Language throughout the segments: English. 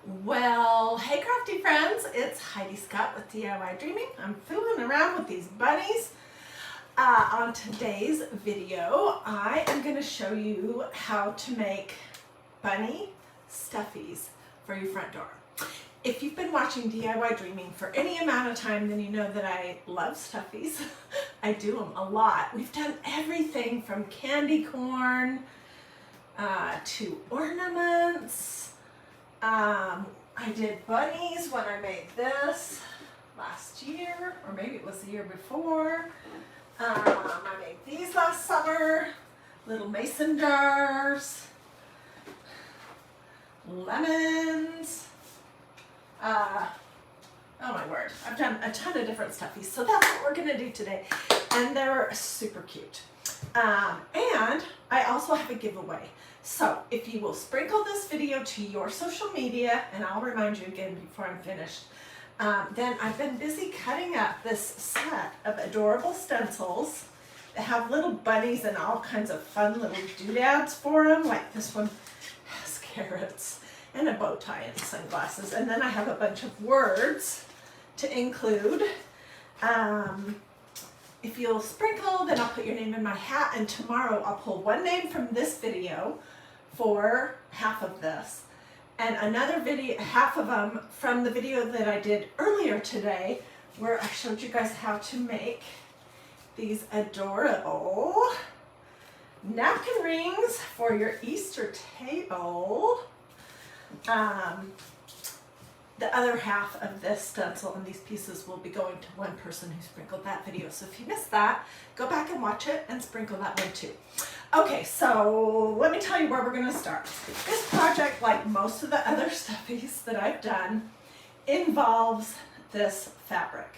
Well, hey crafty friends, it's Hiedi Scott with DiyDreaming. I'm fooling around with these bunnies. On today's video, I am going to show you how to make bunny stuffies for your front door. If you've been watching DiyDreaming for any amount of time, then you know that I love stuffies. I do them a lot. We've done everything from candy corn to ornaments. I did bunnies when I made this last year, or maybe it was the year before. I made these last summer, little mason jars, lemons. Oh my word, I've done a ton of different stuffies, so that's what we're gonna do today. And they're super cute. And I also have a giveaway. So if you will sprinkle this video to your social media, and I'll remind you again before I'm finished, then I've been busy cutting up this set of adorable stencils that have little bunnies and all kinds of fun little doodads for them. Like this one has carrots and a bow tie and sunglasses. And then I have a bunch of words to include. If you'll sprinkle, then I'll put your name in my hat, and tomorrow I'll pull one name from this video for half of this, and another video, half of them from the video that I did earlier today, where I showed you guys how to make these adorable napkin rings for your Easter table. The other half of this stencil and these pieces will be going to one person who sprinkled that video. So if you missed that, go back and watch it and sprinkle that one too. Okay, so let me tell you where we're going to start. This project, like most of the other stuffies that I've done, involves this fabric,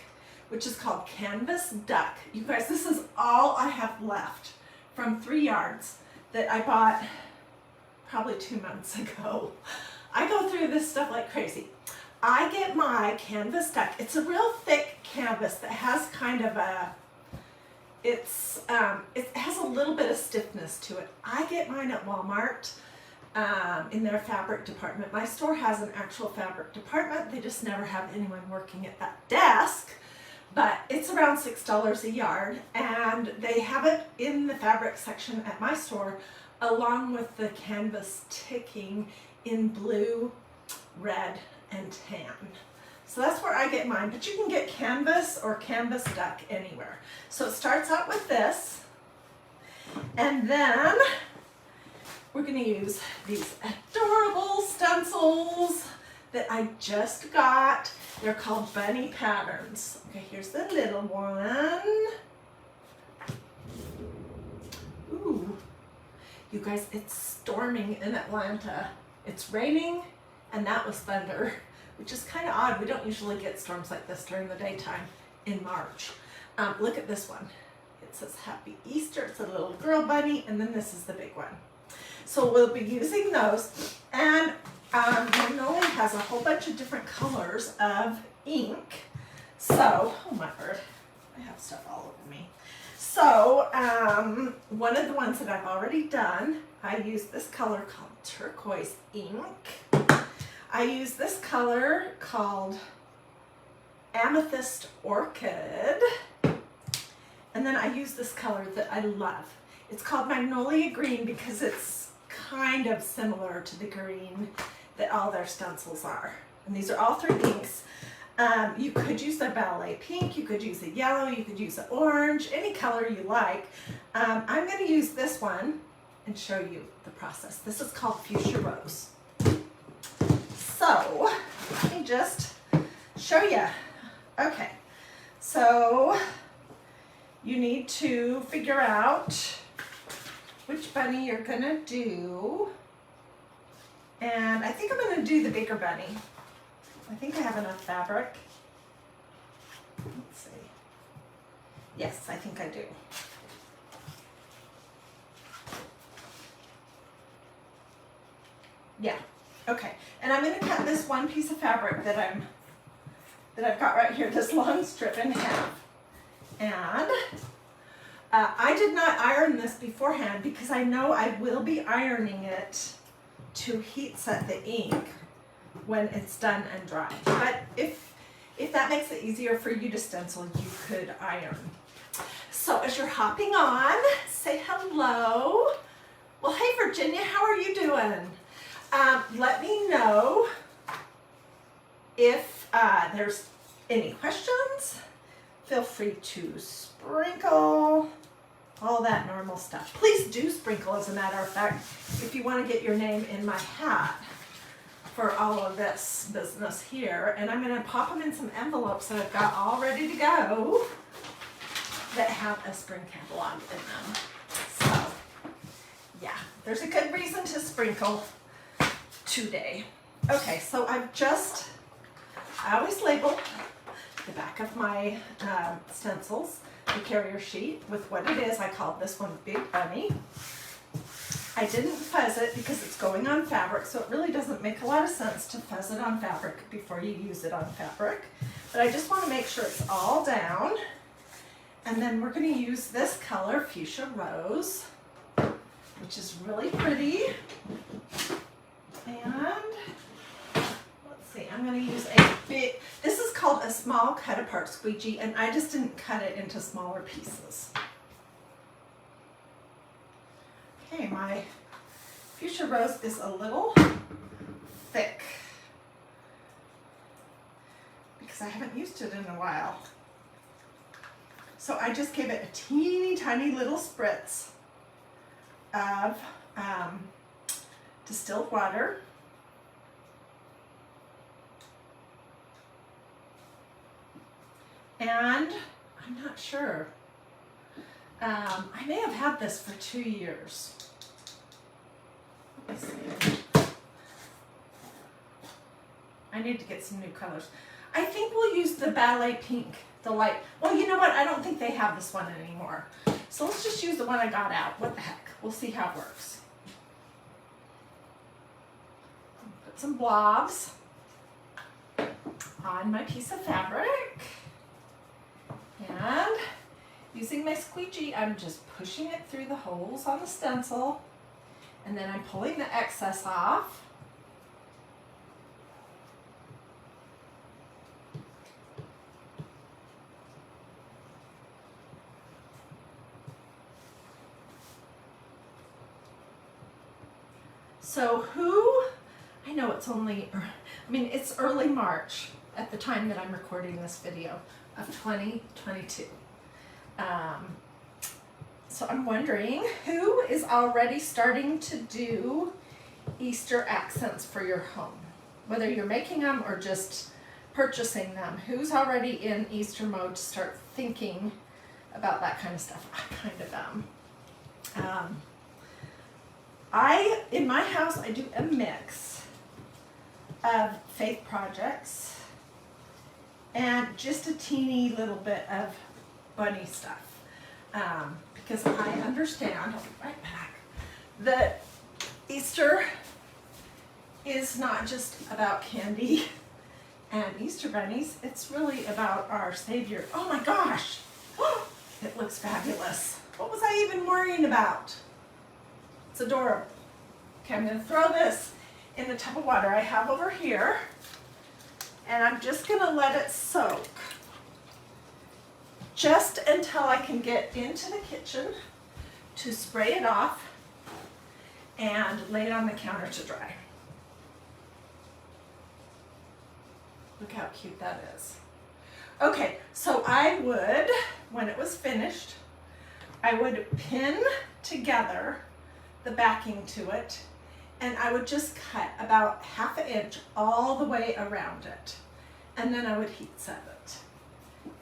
which is called Canvas Duck. You guys, this is all I have left from 3 yards that I bought probably 2 months ago. I go through this stuff like crazy. I get my Canvas Duck. It's a real thick canvas that has kind of a, it has a little bit of stiffness to it. I get mine at Walmart in their fabric department. My store has an actual fabric department. They just never have anyone working at that desk. But it's around $6 a yard, and they have it in the fabric section at my store along with the canvas ticking in blue, red, and tan. So that's where I get mine, but you can get Canvas or Canvas Duck anywhere. So it starts out with this, and then we're going to use these adorable stencils that I just got. They're called bunny patterns. Okay, here's the little one. Ooh, you guys, it's storming in Atlanta. It's raining, and that was thunder, which is kind of odd. We don't usually get storms like this during the daytime in March. Look at this one. It says Happy Easter. It's a little girl bunny, and then this is the big one. So we'll be using those, and Magnolia has a whole bunch of different colors of ink. So, oh my word, I have stuff all over me. So, one of the ones that I've already done, I use this color called turquoise ink. I use this color called Amethyst Orchid. And then I use this color that I love. It's called Magnolia Green because it's kind of similar to the green that all their stencils are. And these are all 3 inks. You could use the ballet pink, you could use a yellow, you could use an orange, any color you like. I'm going to use this one and show you the process. This is called Fuchsia Rose. So let me just show you. Okay, so you need to figure out which bunny you're going to do. And I think I'm going to do the bigger bunny. I think I have enough fabric. Let's see. Yes, I think I do. Yeah, okay. And I'm going to cut this one piece of fabric that I've got right here, this long strip, in half. And I did not iron this beforehand because I know I will be ironing it to heat set the ink when it's done and dry. But if that makes it easier for you to stencil, you could iron. So as you're hopping on, say hello. Well, hey Virginia, how are you doing? Let me know if there's any questions. Feel free to sprinkle, all that normal stuff. Please do sprinkle, as a matter of fact, if you want to get your name in my hat for all of this business here. And I'm going to pop them in some envelopes that I've got all ready to go that have a spring catalog in them. So, yeah, there's a good reason to sprinkle today. Okay, so I always label the back of my stencils, the carrier sheet, with what it is. I called this one Big Bunny. I didn't fuzz it because it's going on fabric, so it really doesn't make a lot of sense to fuzz it on fabric before you use it on fabric. But I just want to make sure it's all down. And then we're going to use this color, Fuchsia Rose, which is really pretty. And let's see, I'm going to use this is called a small cut apart squeegee, and I just didn't cut it into smaller pieces. Okay, my Fuchsia Rose is a little thick because I haven't used it in a while. So I just gave it a teeny tiny little spritz of distilled water. And I'm not sure. I may have had this for 2 years. Let me see. I need to get some new colors. I think we'll use the Ballet Pink, the light. Well, you know what? I don't think they have this one anymore. So let's just use the one I got out. What the heck? We'll see how it works. Put some blobs on my piece of fabric. And using my squeegee, I'm just pushing it through the holes on the stencil, and then I'm pulling the excess off. So I know it's it's early March at the time that I'm recording this video of 2022. So I'm wondering who is already starting to do Easter accents for your home, whether you're making them or just purchasing them. Who's already in Easter mode to start thinking about that kind of stuff? I kind of am. In my house, I do a mix of faith projects and just a teeny little bit of bunny stuff. Because I understand, I'll be right back, that Easter is not just about candy and Easter bunnies. It's really about our Savior. Oh my gosh, it looks fabulous. What was I even worrying about? It's adorable. Okay, I'm going to throw this in the tub of water I have over here, and I'm just going to let it soak just until I can get into the kitchen to spray it off and lay it on the counter to dry. Look how cute that is. Okay, so I would, when it was finished, I would pin together the backing to it, and I would just cut about 1/2 inch all the way around it, and then I would heat set it.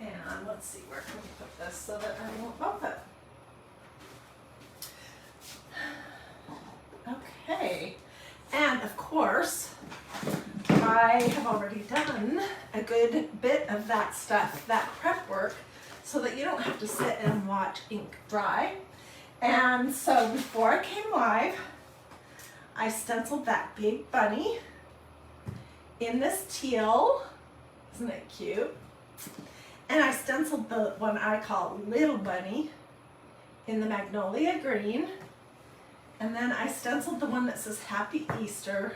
And let's see, where can we put this so that I won't bump it? Okay, and of course, I have already done a good bit of that stuff, that prep work, so that you don't have to sit and watch ink dry. And so before I came live, I stenciled that big bunny in this teal. Isn't it cute? And I stenciled the one I call Little Bunny in the Magnolia green. And then I stenciled the one that says Happy Easter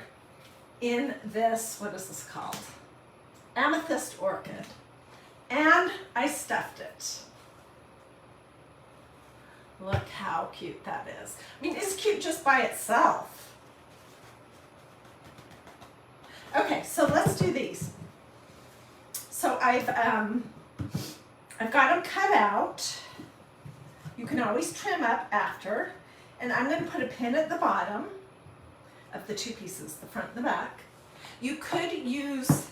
in this, what is this called? Amethyst orchid. And I stuffed it. Look how cute that is. I mean, it's cute just by itself. Okay, so let's do these. So I've got them cut out. You can always trim up after. And I'm going to put a pin at the bottom of the two pieces, the front and the back. You could use,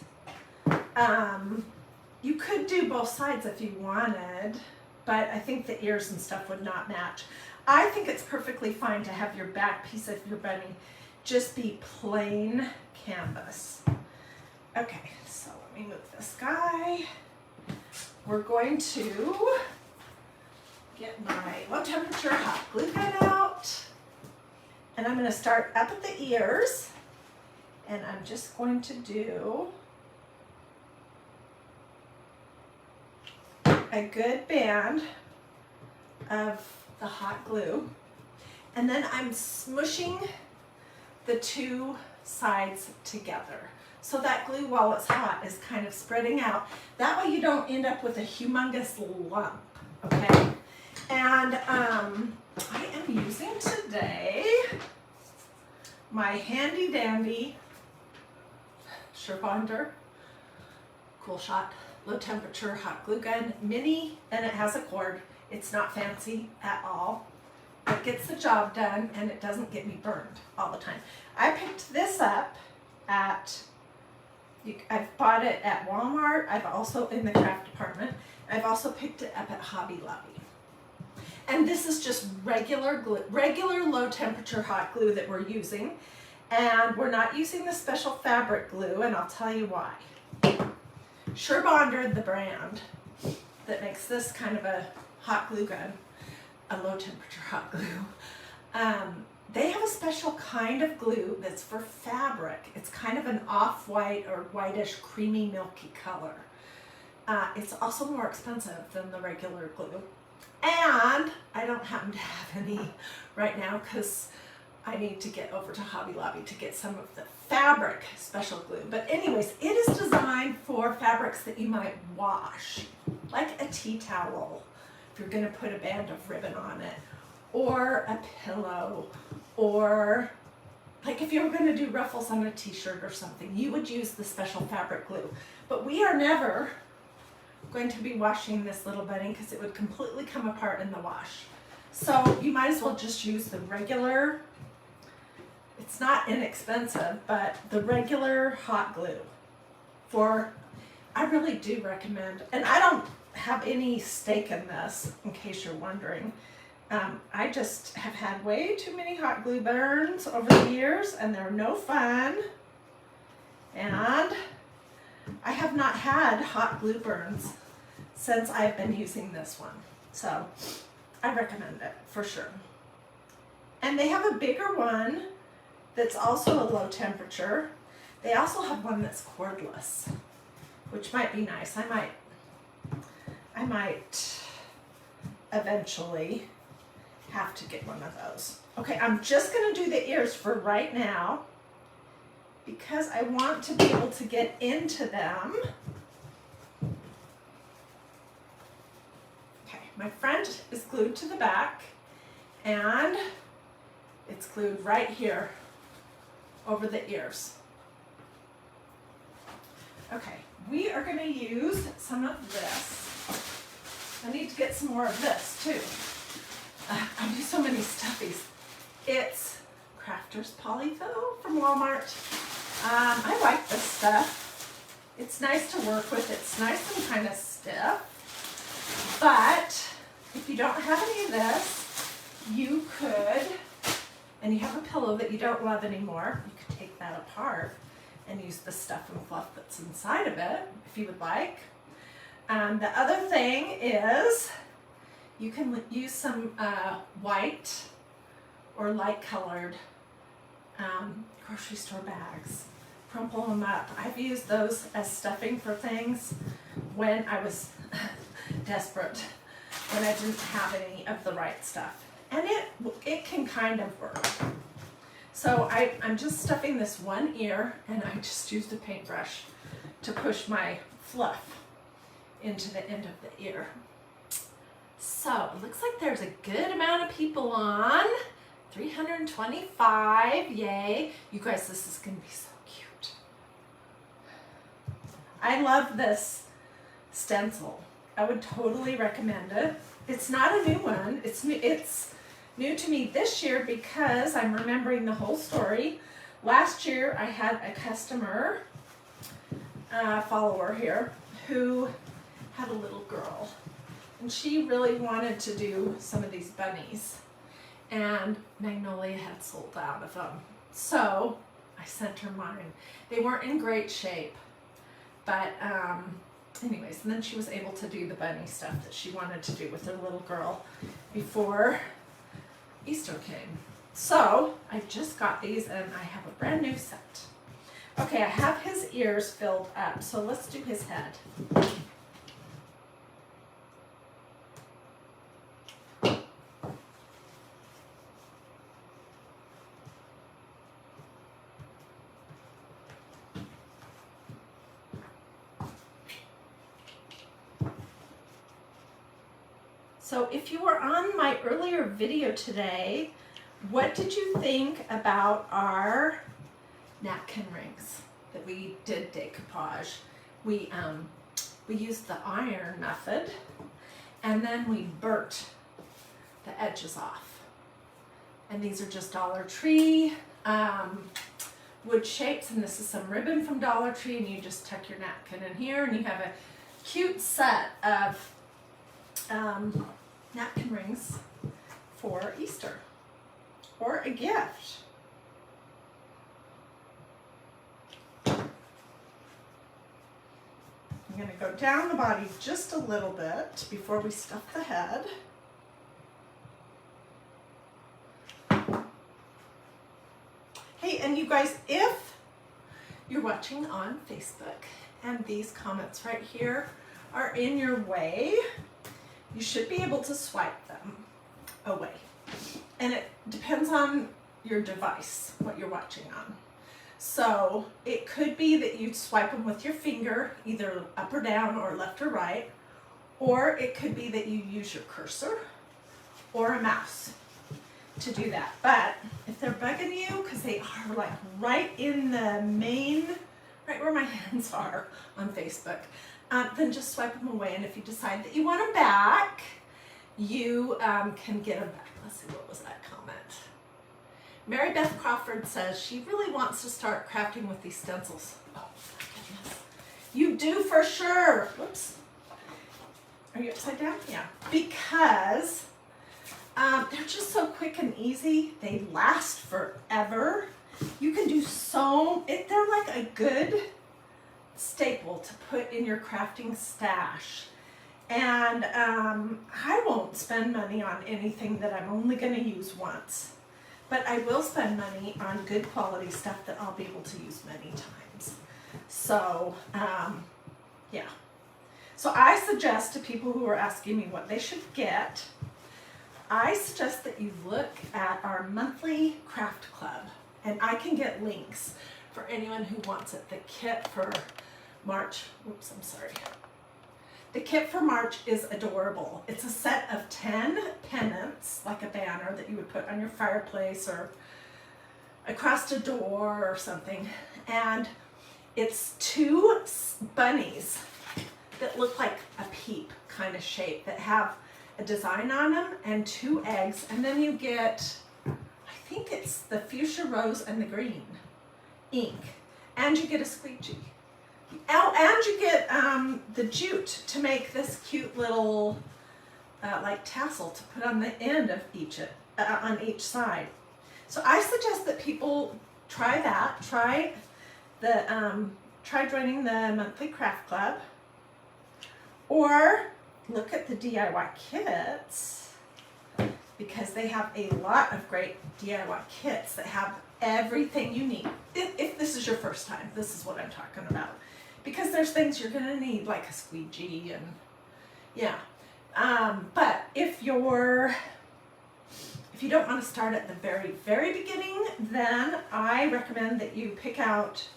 you could do both sides if you wanted, but I think the ears and stuff would not match. I think it's perfectly fine to have your back piece of your bunny just be plain canvas. Okay, so let me move this guy. We're going to get my low temperature hot glue gun out. And I'm going to start up at the ears. And I'm just going to do a good band of the hot glue. And then I'm smushing the two sides together. So that glue, while it's hot, is kind of spreading out. That way you don't end up with a humongous lump, okay? And I am using today my handy dandy Sherbonder Cool Shot low temperature hot glue gun mini, and it has a cord. It's not fancy at all. It gets the job done and it doesn't get me burned all the time. I picked this up at, I've bought it at Walmart. I've also, in the craft department, I've also picked it up at Hobby Lobby. And this is just regular glue, regular low temperature hot glue that we're using. And we're not using the special fabric glue, and I'll tell you why. Sherbonder, the brand that makes this kind of a hot glue gun, a low temperature hot glue, they have a special kind of glue that's for fabric. It's kind of an off-white or whitish, creamy, milky color. It's also more expensive than the regular glue. And I don't happen to have any right now because I need to get over to Hobby Lobby to get some of the fabric special glue. But anyways, it is designed for fabrics that you might wash, like a tea towel, if you're gonna put a band of ribbon on it, or a pillow, or like if you were gonna do ruffles on a t-shirt or something, you would use the special fabric glue. But we are never going to be washing this little bunny because it would completely come apart in the wash. So you might as well just use the regular, it's not inexpensive, but the regular hot glue for, I really do recommend, and I don't have any stake in this, in case you're wondering. I just have had way too many hot glue burns over the years, and they're no fun. And I have not had hot glue burns since I've been using this one. So I recommend it for sure. And they have a bigger one that's also a low temperature. They also have one that's cordless, which might be nice. I might eventually have to get one of those. Okay, I'm just gonna do the ears for right now because I want to be able to get into them. Okay, my front is glued to the back and it's glued right here over the ears. Okay, we are going to use some of this. I need to get some more of this too. I do so many stuffies. It's Crafter's Polyfill from Walmart. I like this stuff. It's nice to work with. It's nice and kind of stiff. But if you don't have any of this, you could, and you have a pillow that you don't love anymore, you could take that apart and use the stuff and fluff that's inside of it if you would like. The other thing is you can use some white or light colored grocery store bags. Crumple them up. I've used those as stuffing for things when I was desperate, when I didn't have any of the right stuff. And it can kind of work. So I'm just stuffing this one ear, and I just used a paintbrush to push my fluff into the end of the ear. So it looks like there's a good amount of people on. 325, yay. You guys, this is gonna be so cute. I love this stencil. I would totally recommend it. It's not a new one. It's new to me this year because I'm remembering the whole story. Last year I had a customer, follower here, who had a little girl, and she really wanted to do some of these bunnies, and Magnolia had sold out of them. So I sent her mine. They weren't in great shape, but anyways, and then she was able to do the bunny stuff that she wanted to do with her little girl before Easter came. So I just got these, and I have a brand new set. Okay, I have his ears filled up, so let's do his head. So if you were on my earlier video today, what did you think about our napkin rings that we did decoupage? We used the iron method, and then we burnt the edges off. And these are just Dollar Tree wood shapes, and this is some ribbon from Dollar Tree, and you just tuck your napkin in here, and you have a cute set of napkin rings for Easter or a gift. I'm going to go down the body just a little bit before we stuff the head. Hey, and you guys, if you're watching on Facebook and these comments right here are in your way, you should be able to swipe them away. And it depends on your device, what you're watching on. So it could be that you'd swipe them with your finger, either up or down or left or right, or it could be that you use your cursor or a mouse to do that. But if they're bugging you, because they are like right in the main, right where my hands are on Facebook, then just swipe them away. And if you decide that you want them back, you can get them back. Let's see, what was that comment? Mary Beth Crawford says she really wants to start crafting with these stencils. Oh my goodness. You do for sure. Whoops. Are you upside down? Yeah. Because they're just so quick and easy. They last forever. You can do they're like a good staple to put in your crafting stash. And I won't spend money on anything that I'm only going to use once. But I will spend money on good quality stuff that I'll be able to use many times. So, yeah. So I suggest to people who are asking me what they should get, I suggest that you look at our monthly craft club. And I can get links for anyone who wants it. The kit for March, oops, I'm sorry. The kit for March is adorable. It's a set of 10 pennants, like a banner that you would put on your fireplace or across a door or something. And it's 2 bunnies that look like a peep kind of shape that have a design on them, and 2 eggs. And then you get, I think it's the fuchsia rose and the green ink. And you get a squeegee. Oh, and you get the jute to make this cute little like tassel to put on the end of on each side. So I suggest that people try that. Try joining the monthly craft club, or look at the DIY kits, because they have a lot of great DIY kits that have everything you need. If this is your first time, this is what I'm talking about. Because there's things you're gonna need, like a squeegee and yeah. But if you're If you don't want to start at the very, very beginning, then I recommend that you pick out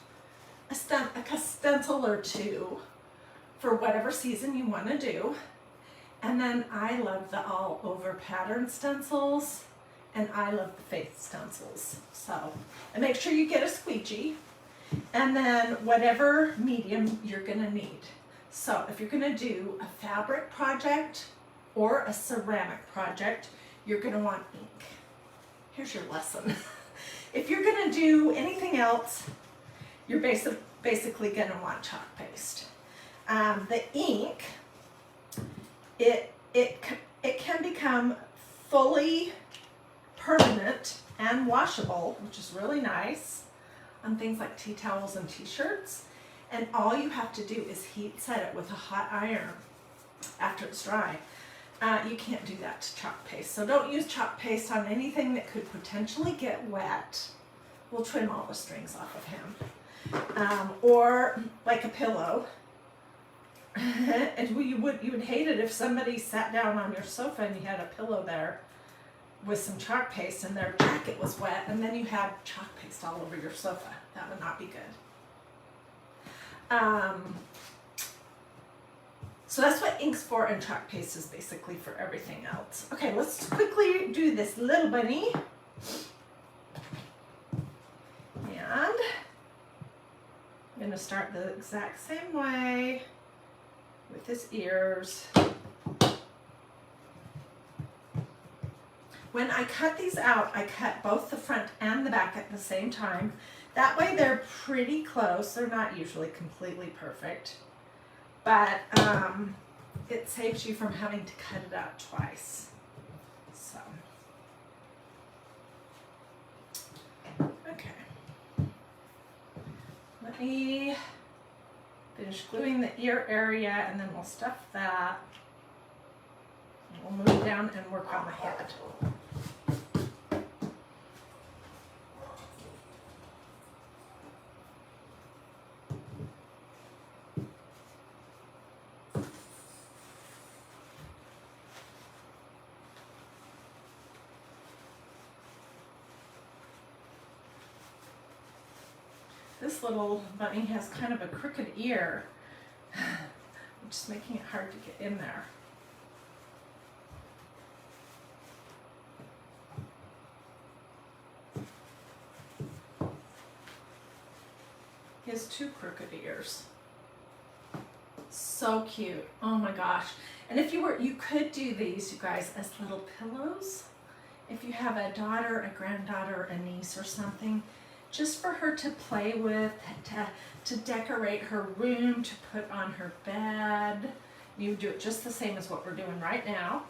a stencil or two for whatever season you want to do. And then I love the all over pattern stencils, and I love the faith stencils. So, and make sure you get a squeegee, and then whatever medium you're gonna need. So if you're gonna do a fabric project or a ceramic project, you're gonna want ink. Here's your lesson. If you're gonna do anything else, you're basically gonna want chalk paste. The ink, it can become fully permanent and washable, which is really nice on things like tea towels and t-shirts. And all you have to do is heat set it with a hot iron after it's dry. You can't do that to chalk paste. So don't use chalk paste on anything that could potentially get wet. We'll trim all the strings off of him. Or like a pillow. And you would hate it if somebody sat down on your sofa and you had a pillow there with some chalk paste and their jacket was wet, and then you had chalk paste all over your sofa. That would not be good. So that's what ink's for, and chalk paste is basically for everything else. Okay, let's quickly do this little bunny. And I'm going to start the exact same way with his ears. When I cut these out, I cut both the front and the back at the same time. That way they're pretty close. They're not usually completely perfect, but it saves you from having to cut it out twice. So, okay. Let me finish gluing the ear area, and then we'll stuff that. We'll move down and work on the head. This little bunny has kind of a crooked ear, which is making it hard to get in there. He has two crooked ears. So cute. Oh my gosh. And if you could do these, you guys, as little pillows. If you have a daughter, a granddaughter, a niece or something, just for her to play with, to decorate her room, to put on her bed. You do it just the same as what we're doing right now.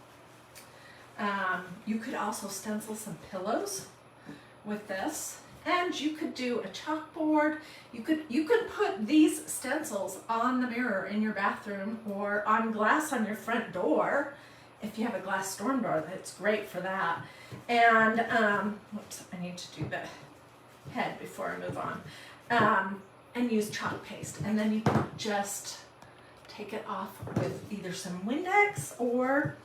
You could also stencil some pillows with this. And you could do a chalkboard. You could put these stencils on the mirror in your bathroom or on glass on your front door. If you have a glass storm door, that's great for that. And, whoops, I need to do the head before I move on. And use chalk paste. And then you can just take it off with either some Windex or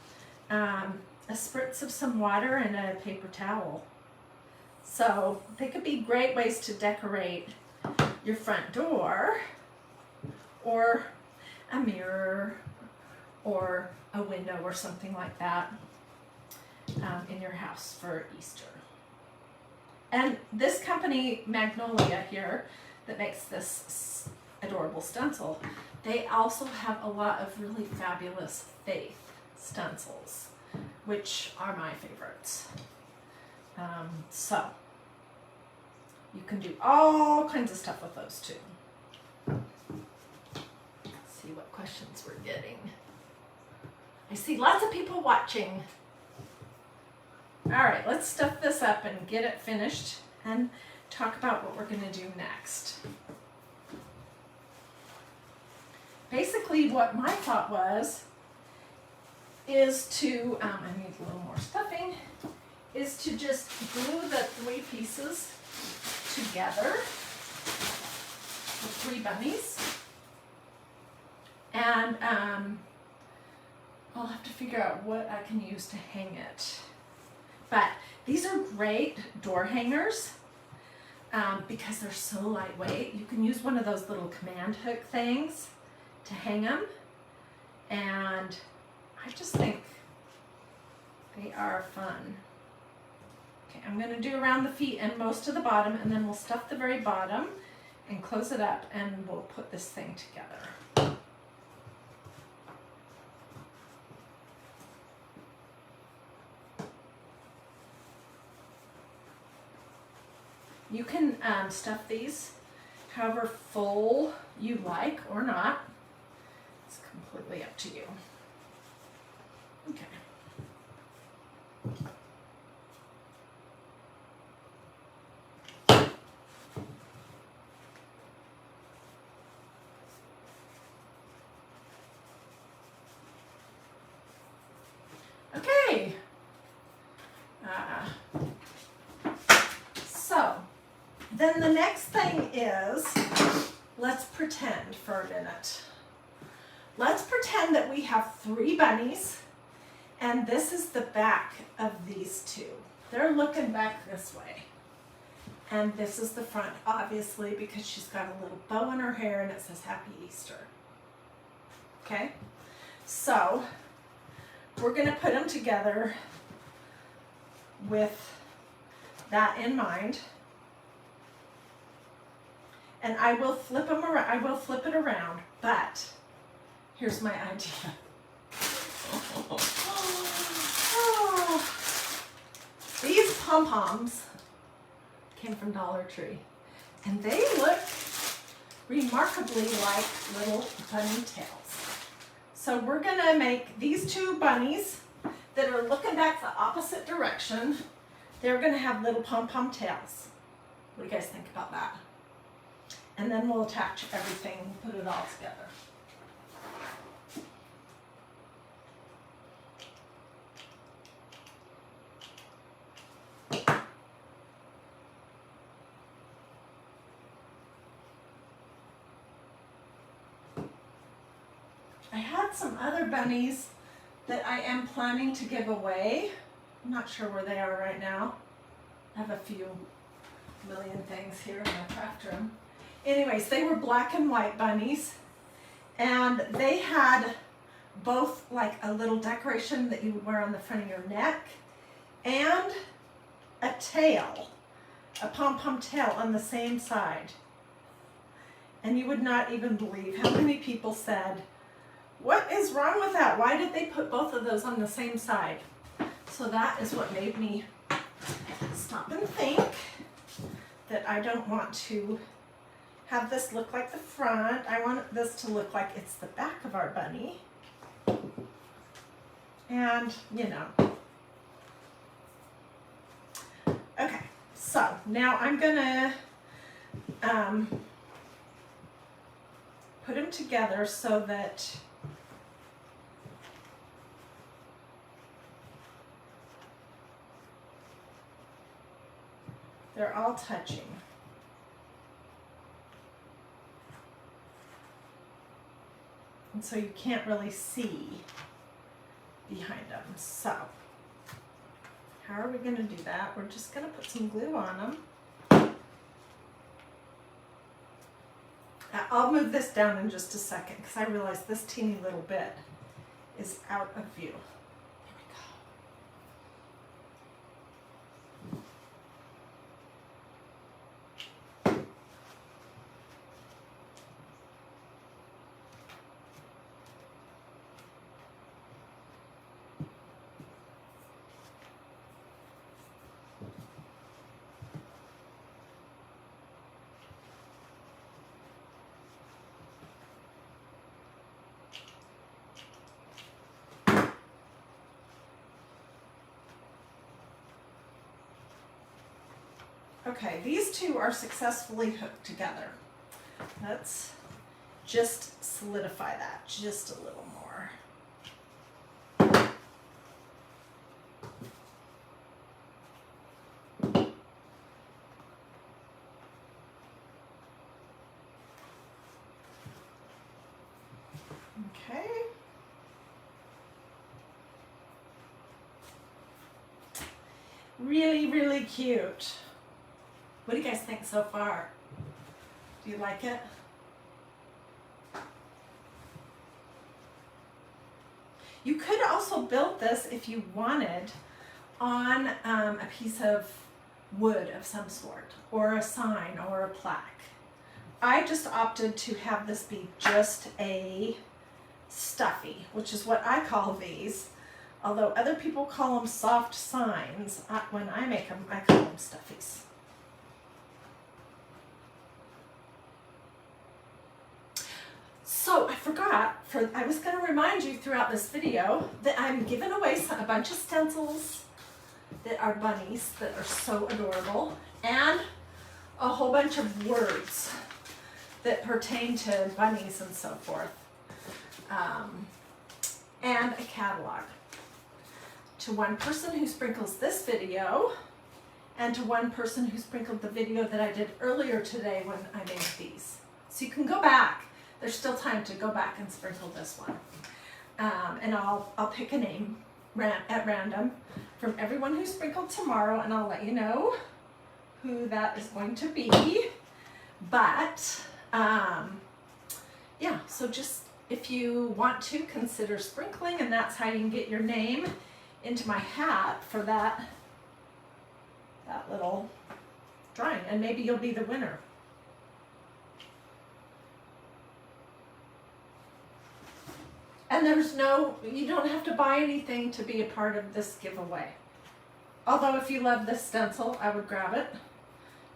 a spritz of some water and a paper towel. So they could be great ways to decorate your front door or a mirror or a window or something like that in your house for Easter. And this company, Magnolia here, that makes this adorable stencil, they also have a lot of really fabulous faith stencils, which are my favorites. So you can do all kinds of stuff with those too. Let's see what questions we're getting. I see lots of people watching. All right, let's stuff this up and get it finished and talk about what we're going to do next. Basically, what my thought is to, I need a little more stuffing, is to just glue the three pieces together, the three bunnies, and I'll have to figure out what I can use to hang it. But these are great door hangers because they're so lightweight. You can use one of those little command hook things to hang them. And I just think they are fun. Okay, I'm going to do around the feet and most of the bottom, and then we'll stuff the very bottom and close it up, and we'll put this thing together. You can stuff these however full you like or not. It's completely up to you. Okay. Okay. So then the next thing is, let's pretend for a minute. Let's pretend that we have 3 bunnies, and this is the back of these 2. They're looking back this way. And this is the front, obviously, because she's got a little bow in her hair and it says Happy Easter. Okay? So we're going to put them together with that in mind. And I will flip them around. I will flip it around, but here's my idea. These pom-poms came from Dollar Tree, and they look remarkably like little bunny tails. So we're gonna make these 2 bunnies that are looking back the opposite direction. They're gonna have little pom-pom tails. What do you guys think about that? And then we'll attach everything and put it all together. I had some other bunnies that I am planning to give away. I'm not sure where they are right now. I have a few million things here in my craft room. Anyways, they were black and white bunnies, and they had both like a little decoration that you would wear on the front of your neck and a tail, a pom-pom tail on the same side. And you would not even believe how many people said, "What is wrong with that? Why did they put both of those on the same side?" So that is what made me stop and think that I don't want to have this look like the front. I want this to look like it's the back of our bunny. And, you know. Okay, so now I'm gonna put them together so that they're all touching. And so you can't really see behind them. So how are we going to do that? We're just going to put some glue on them. I'll move this down in just a second because I realize this teeny little bit is out of view. Here we go. Okay, these 2 are successfully hooked together. Let's just solidify that just a little more. Okay. Really, really cute. What do you guys think so far? Do you like it? You could also build this if you wanted on a piece of wood of some sort, or a sign or a plaque. I just opted to have this be just a stuffy, which is what I call these. Although other people call them soft signs, when I make them, I call them stuffies. So I forgot, I was going to remind you throughout this video that I'm giving away a bunch of stencils that are bunnies that are so adorable, and a whole bunch of words that pertain to bunnies and so forth, and a catalog. To one person who sprinkles this video, and to one person who sprinkled the video that I did earlier today when I made these. So you can go back. There's still time to go back and sprinkle this one. And I'll pick a name at random from everyone who sprinkled tomorrow, and I'll let you know who that is going to be. But yeah, so just if you want to consider sprinkling, and that's how you can get your name into my hat for that little drawing, and maybe you'll be the winner. And you don't have to buy anything to be a part of this giveaway. Although if you love this stencil, I would grab it.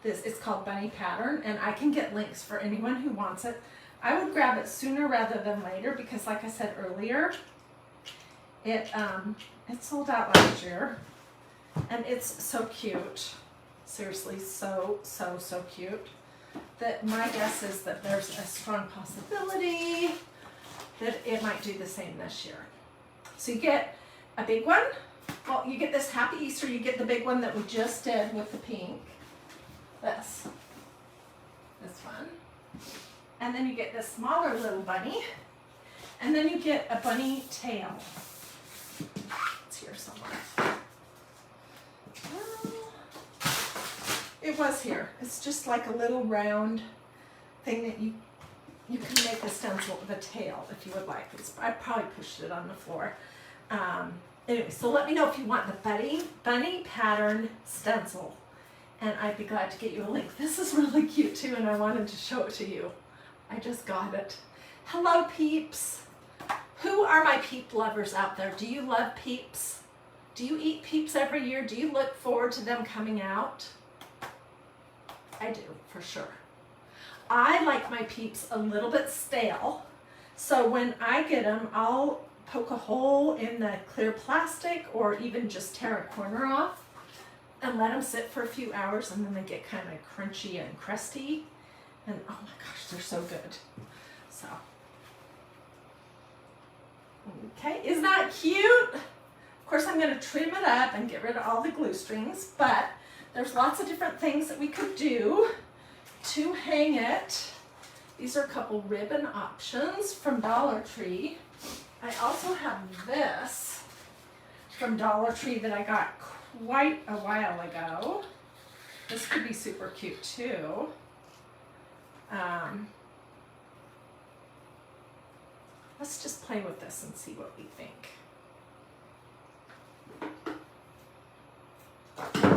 It's called Bunny Pattern, and I can get links for anyone who wants it. I would grab it sooner rather than later because, like I said earlier, it sold out last year, and it's so cute. Seriously, so cute that my guess is that there's a strong possibility that it might do the same this year. So you get a big one. Well, you get this Happy Easter, you get the big one that we just did with the pink. This one. And then you get this smaller little bunny. And then you get a bunny tail. It's here somewhere. It was here. It's just like a little round thing that you can make a stencil of a tail if you would like. I probably pushed it on the floor. Anyway, so let me know if you want the bunny pattern stencil, and I'd be glad to get you a link. This is really cute too, and I wanted to show it to you. I just got it. Hello, peeps. Who are my peep lovers out there? Do you love peeps? Do you eat peeps every year? Do you look forward to them coming out? I do, for sure. I like my peeps a little bit stale, so when I get them, I'll poke a hole in the clear plastic or even just tear a corner off and let them sit for a few hours, and then they get kind of crunchy and crusty, and oh my gosh, they're so good. So, okay, isn't that cute? Of course, I'm going to trim it up and get rid of all the glue strings, but there's lots of different things that we could do to hang it. These are a couple ribbon options from Dollar Tree. I also have this from Dollar Tree that I got quite a while ago. This could be super cute too. Let's just play with this and see what we think.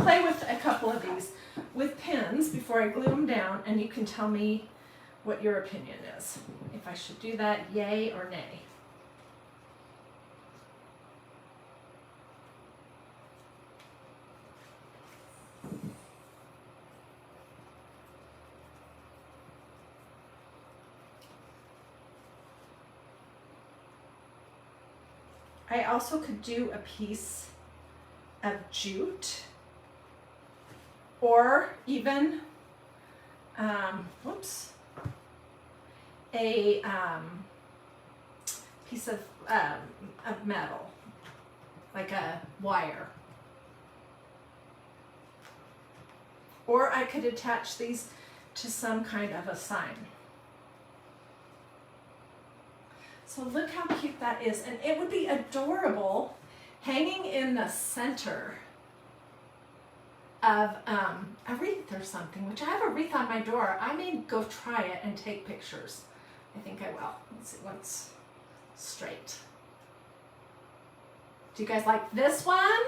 Play with a couple of these with pins before I glue them down, and you can tell me what your opinion is. If I should do that, yay or nay. I also could do a piece of jute, or even, a piece of metal, like a wire. Or I could attach these to some kind of a sign. So look how cute that is, and it would be adorable hanging in the center of a wreath or something, which I have a wreath on my door. I may go try it and take pictures. I think I will. Let's see what's straight. Do you guys like this one?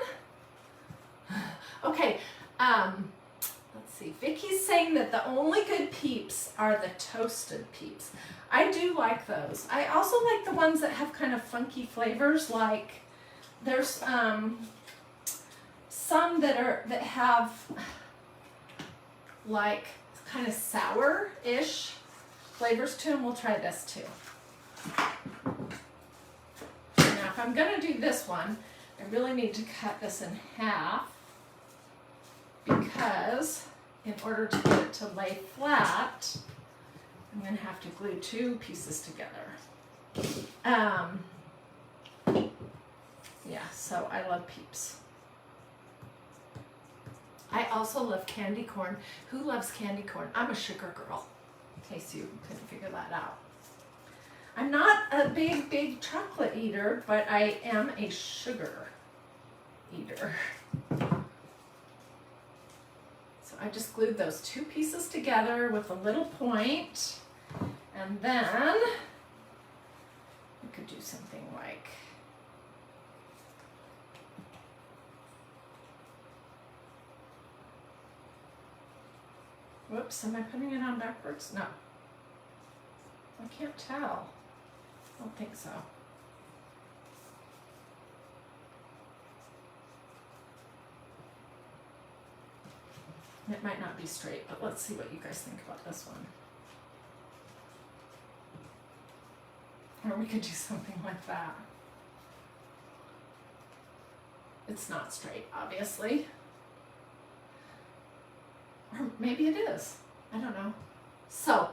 Okay, let's see. Vicky's saying that the only good peeps are the toasted peeps. I do like those. I also like the ones that have kind of funky flavors, like there's some that have like kind of sour-ish flavors to them. We'll try this too. Now, if I'm gonna do this one, I really need to cut this in half because in order to get it to lay flat, I'm gonna have to glue two pieces together. Yeah, so I love peeps. I also love candy corn. Who loves candy corn? I'm a sugar girl, in case you couldn't figure that out. I'm not a big chocolate eater, but I am a sugar eater. So I just glued those two pieces together with a little point, and then we could do something like whoops, am I putting it on backwards? No. I can't tell. I don't think so. It might not be straight, but let's see what you guys think about this one. Or we could do something like that. It's not straight, obviously. Or maybe it is. I don't know. So,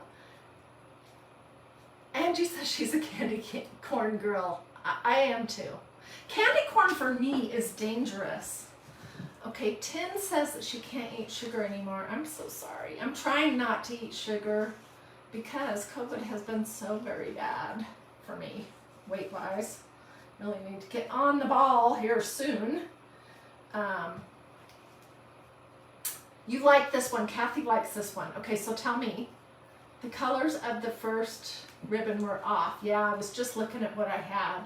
Angie says she's a candy corn girl. I am too. Candy corn for me is dangerous. Okay, Tin says that she can't eat sugar anymore. I'm so sorry. I'm trying not to eat sugar because COVID has been so very bad for me, weight-wise. Really need to get on the ball here soon. You like this one. Kathy likes this one. Okay, so tell me. The colors of the first ribbon were off. Yeah, I was just looking at what I had.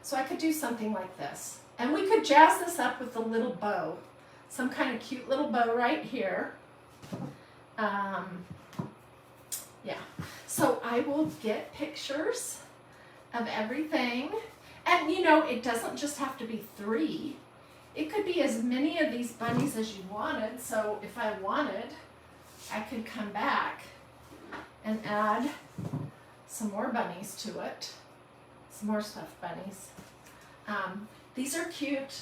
So I could do something like this. And we could jazz this up with a little bow. Some kind of cute little bow right here. Yeah. So I will get pictures of everything. And you know, it doesn't just have to be 3. It could be as many of these bunnies as you wanted. So if I wanted, I could come back and add some more bunnies to it. Some more stuffed bunnies. These are cute.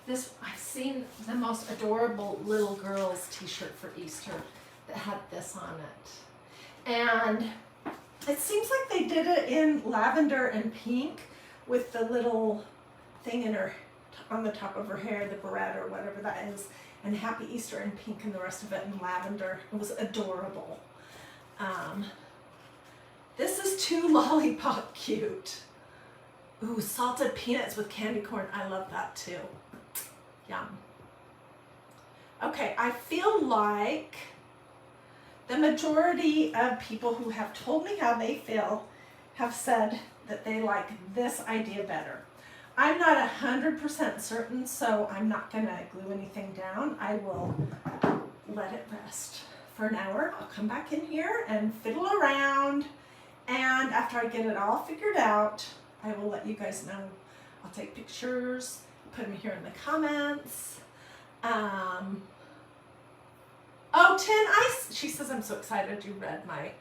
I've seen the most adorable little girl's t-shirt for Easter that had this on it. And it seems like they did it in lavender and pink with the little thing in her on the top of her hair, the barrette or whatever that is, and Happy Easter in pink and the rest of it in lavender. It was adorable. This is too lollipop cute. Ooh, salted peanuts with candy corn. I love that too. Yum. Okay, I feel like the majority of people who have told me how they feel have said that they like this idea better. I'm not 100% certain, so I'm not gonna glue anything down. I will let it rest for an hour. I'll come back in here and fiddle around, and after I get it all figured out, I will let you guys know. I'll take pictures, put them here in the comments. Oh, Tin Ice, she says, I'm so excited you read my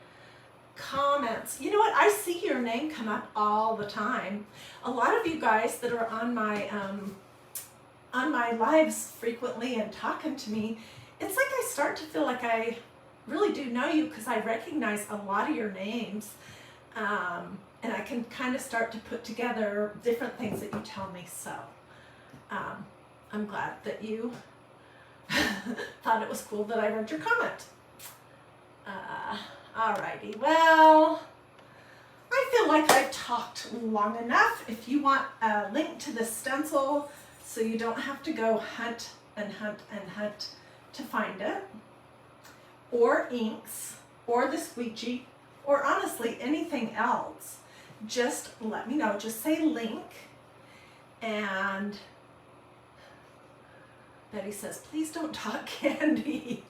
comments. You know what? I see your name come up all the time. A lot of you guys that are on my lives frequently and talking to me, it's like I start to feel like I really do know you because I recognize a lot of your names. And I can kind of start to put together different things that you tell me. So I'm glad that you thought it was cool that I read your comment. Alrighty, well, I feel like I've talked long enough. If you want a link to the stencil so you don't have to go hunt and hunt and hunt to find it, or inks, or the squeegee, or honestly anything else, just let me know. Just say link. And Betty says, please don't talk candy.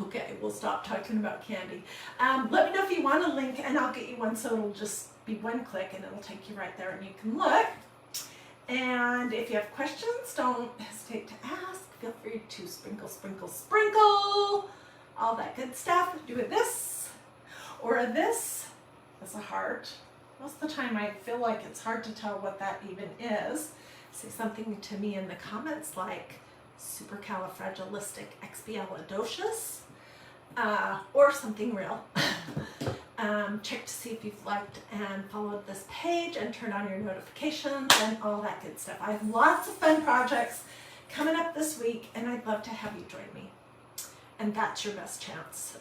Okay, we'll stop talking about candy. Let me know if you want a link and I'll get you one, so it'll just be one click and it'll take you right there and you can look. And if you have questions, don't hesitate to ask. Feel free to sprinkle, sprinkle, sprinkle. All that good stuff. Do a this or a this as a heart. Most of the time I feel like it's hard to tell what that even is. Say something to me in the comments like supercalifragilisticexpialidocious, or something real. Check to see if you've liked and followed this page and turn on your notifications and all that good stuff. I have lots of fun projects coming up this week and I'd love to have you join me. And that's your best chance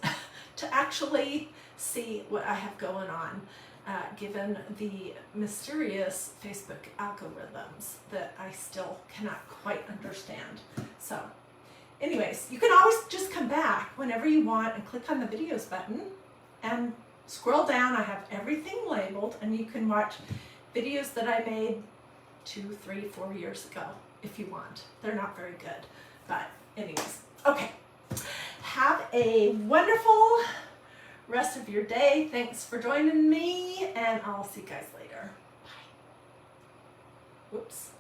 to actually see what I have going on, given the mysterious Facebook algorithms that I still cannot quite understand. So anyways, you can always just come back whenever you want and click on the videos button and scroll down. I have everything labeled and you can watch videos that I made 2, 3, 4 years ago if you want. They're not very good, but anyways, okay. Have a wonderful rest of your day. Thanks for joining me and I'll see you guys later. Bye. Whoops.